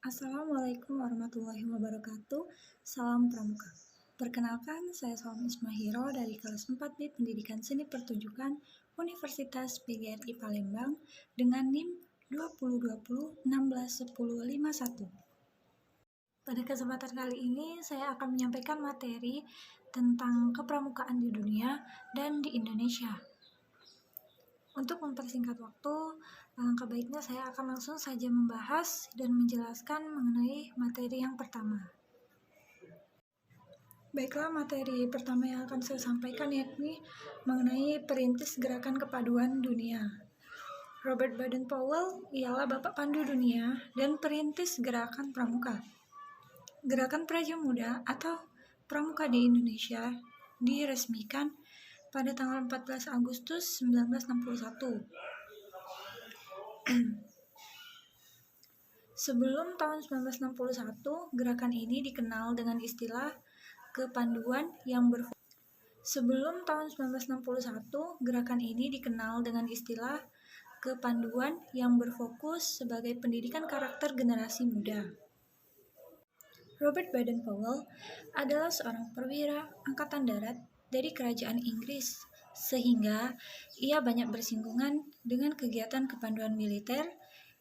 Assalamualaikum warahmatullahi wabarakatuh. Salam Pramuka. Perkenalkan, saya Salma Ismahiro dari kelas 4B Pendidikan Seni Pertunjukan Universitas PGRI Palembang dengan NIM 2020-16-10-51. Pada kesempatan kali ini, saya akan menyampaikan materi tentang kepramukaan di dunia dan di Indonesia. Untuk mempersingkat waktu, alangkah baiknya saya akan langsung saja membahas dan menjelaskan mengenai materi yang pertama. Baiklah, materi pertama yang akan saya sampaikan yakni mengenai perintis gerakan kepaduan dunia. Robert Baden-Powell ialah Bapak Pandu Dunia dan perintis gerakan pramuka. Gerakan Praja Muda atau Pramuka di Indonesia diresmikan pada tanggal 14 Agustus 1961. Sebelum tahun 1961, gerakan ini dikenal dengan istilah kepanduan yang berfokus. Sebelum tahun 1961, gerakan ini dikenal dengan istilah kepanduan yang berfokus sebagai pendidikan karakter generasi muda. Robert Baden-Powell adalah seorang perwira angkatan darat dari kerajaan Inggris, sehingga ia banyak bersinggungan dengan kegiatan kepanduan militer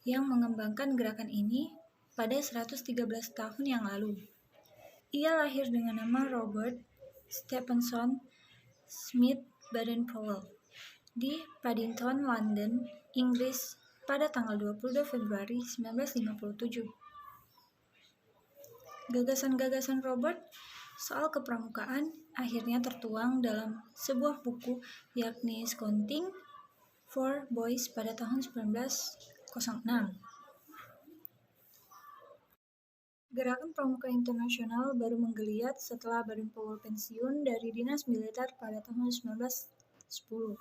yang mengembangkan gerakan ini pada 113 tahun yang lalu. Ia lahir dengan nama Robert Stephenson Smith Baden-Powell di Paddington, London, Inggris pada tanggal 22 Februari 1957. Gagasan-gagasan Robert soal kepramukaan akhirnya tertuang dalam sebuah buku yakni Scouting for Boys pada tahun 1906. Gerakan Pramuka Internasional baru menggeliat setelah Baden-Powell pensiun dari dinas militer pada tahun 1910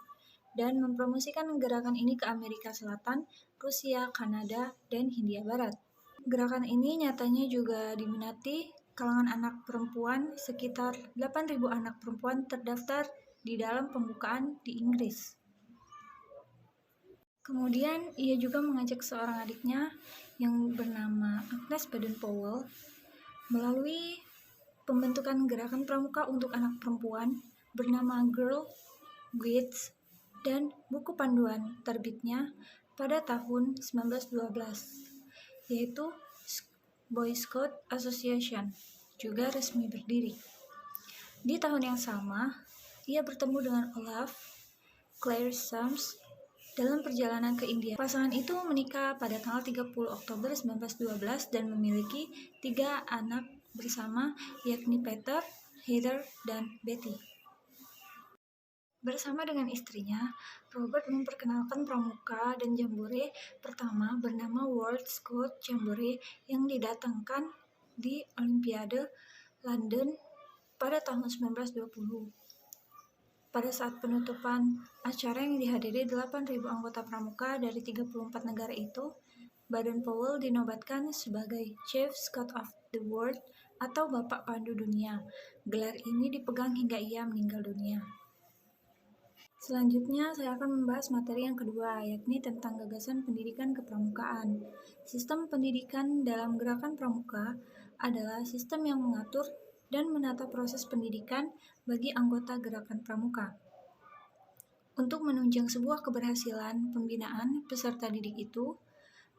dan mempromosikan gerakan ini ke Amerika Selatan, Rusia, Kanada, dan Hindia Barat. Gerakan ini nyatanya juga diminati kalangan anak perempuan, sekitar 8.000 anak perempuan terdaftar di dalam pembukaan di Inggris. Kemudian ia juga mengajak seorang adiknya yang bernama Agnes Baden-Powell melalui pembentukan gerakan pramuka untuk anak perempuan bernama Girl Guides dan buku panduan terbitnya pada tahun 1912. Yaitu Boy Scout Association, juga resmi berdiri. Di tahun yang sama, ia bertemu dengan Olaf Claire Sams dalam perjalanan ke India. Pasangan itu menikah pada tanggal 30 Oktober 1912 dan memiliki 3 anak bersama, yakni Peter, Heather, dan Betty. Bersama dengan istrinya, Robert memperkenalkan pramuka dan jambore pertama bernama World Scout Jambore yang didatangkan di Olimpiade London pada tahun 1920. Pada saat penutupan acara yang dihadiri 8.000 anggota pramuka dari 34 negara itu, Baden-Powell dinobatkan sebagai Chief Scout of the World atau Bapak Pandu Dunia. Gelar ini dipegang hingga ia meninggal dunia. Selanjutnya, saya akan membahas materi yang kedua, yakni tentang gagasan pendidikan kepramukaan. Sistem pendidikan dalam gerakan pramuka adalah sistem yang mengatur dan menata proses pendidikan bagi anggota gerakan pramuka. Untuk menunjang sebuah keberhasilan pembinaan peserta didik itu,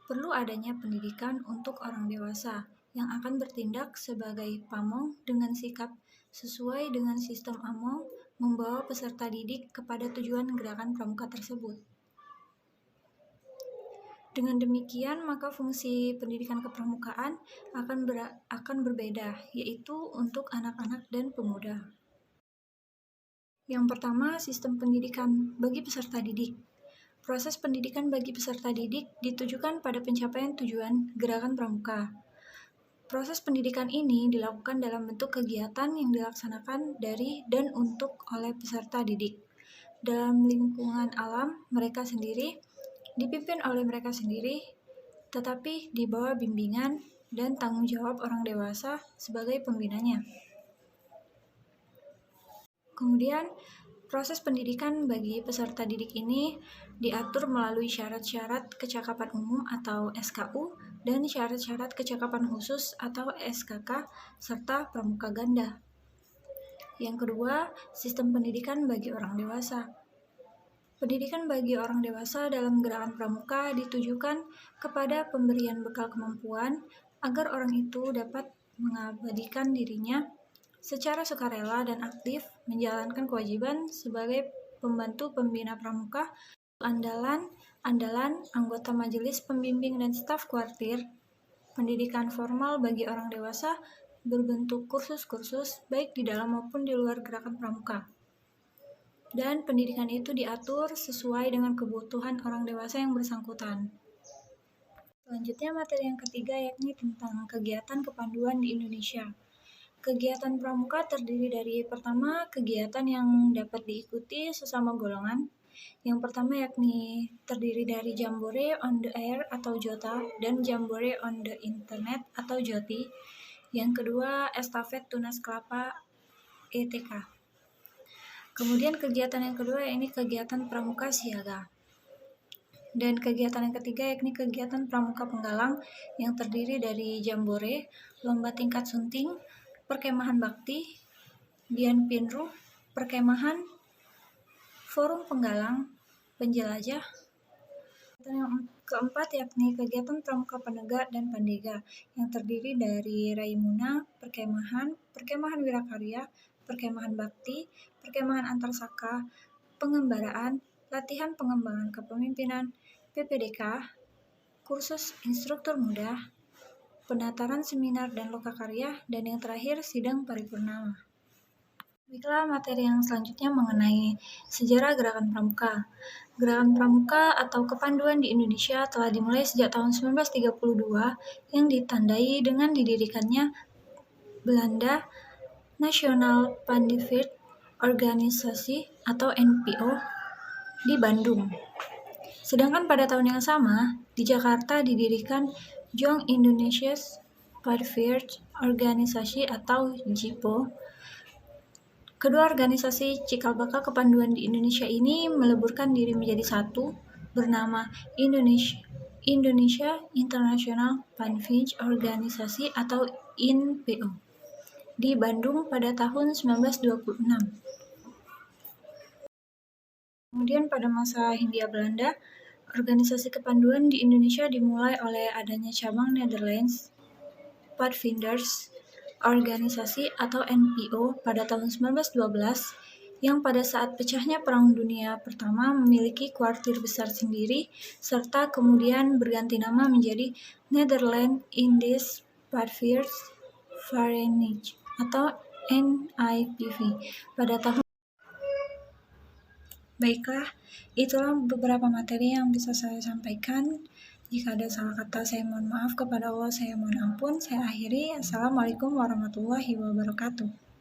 perlu adanya pendidikan untuk orang dewasa yang akan bertindak sebagai pamong dengan sikap sesuai dengan sistem among membawa peserta didik kepada tujuan gerakan pramuka tersebut. Dengan demikian, maka fungsi pendidikan kepramukaan akan berbeda, yaitu untuk anak-anak dan pemuda. Yang pertama, sistem pendidikan bagi peserta didik. Proses pendidikan bagi peserta didik ditujukan pada pencapaian tujuan gerakan pramuka. Proses pendidikan ini dilakukan dalam bentuk kegiatan yang dilaksanakan dari dan untuk oleh peserta didik. Dalam lingkungan alam mereka sendiri, dipimpin oleh mereka sendiri, tetapi di bawah bimbingan dan tanggung jawab orang dewasa sebagai pembinanya. Kemudian, proses pendidikan bagi peserta didik ini diatur melalui syarat-syarat kecakapan umum atau SKU dan syarat-syarat kecakapan khusus atau SKK serta pramuka ganda. Yang kedua, sistem pendidikan bagi orang dewasa. Pendidikan bagi orang dewasa dalam gerakan pramuka ditujukan kepada pemberian bekal kemampuan agar orang itu dapat mengabadikan dirinya secara sukarela dan aktif menjalankan kewajiban sebagai pembantu pembina pramuka, andalan, anggota majelis pembimbing dan staf kuartir. Pendidikan formal bagi orang dewasa berbentuk kursus-kursus baik di dalam maupun di luar gerakan pramuka. Dan pendidikan itu diatur sesuai dengan kebutuhan orang dewasa yang bersangkutan. Selanjutnya materi yang ketiga yakni tentang kegiatan kepanduan di Indonesia. Kegiatan pramuka terdiri dari pertama, kegiatan yang dapat diikuti sesama golongan. Yang pertama yakni terdiri dari Jambore on the Air atau JOTA dan Jambore on the Internet atau JOTI. Yang kedua, Estafet Tunas Kelapa ETK. Kemudian kegiatan yang kedua yakni kegiatan pramuka siaga. Dan kegiatan yang ketiga yakni kegiatan pramuka penggalang yang terdiri dari Jambore, lomba tingkat sunting, perkemahan bakti, Dian Pinruh, perkemahan, forum penggalang, penjelajah. Dan yang keempat yakni kegiatan pramuka penegak dan pandega yang terdiri dari Raimuna, perkemahan wirakarya, perkemahan bakti, perkemahan antarsaka, pengembaraan, latihan pengembangan kepemimpinan, PPDK, kursus instruktur muda, penataran seminar dan lokakarya, dan yang terakhir sidang paripurna. Baiklah, materi yang selanjutnya mengenai sejarah gerakan pramuka. Gerakan pramuka atau kepanduan di Indonesia telah dimulai sejak tahun 1932 yang ditandai dengan didirikannya Belanda National Pandivert Organisasi atau NPO di Bandung. Sedangkan pada tahun yang sama, di Jakarta didirikan Jong Indonesia's Pandivert Organisasi atau JIPO. Kedua organisasi cikal bakal kepanduan di Indonesia ini meleburkan diri menjadi satu, bernama Indonesia International Pandivert Organisasi atau INPO di Bandung pada tahun 1926. Kemudian pada masa Hindia Belanda, organisasi kepanduan di Indonesia dimulai oleh adanya cabang Netherlands Padvinders Organisasi atau NPO pada tahun 1912 yang pada saat pecahnya Perang Dunia Pertama memiliki kuartir besar sendiri serta kemudian berganti nama menjadi Netherlands Indies Padvinders Vereniging atau NIPV pada tahun. Baiklah, itulah beberapa materi yang bisa saya sampaikan. Jika ada salah kata, saya mohon maaf. Kepada Allah, saya mohon ampun. Saya akhiri. Assalamualaikum warahmatullahi wabarakatuh.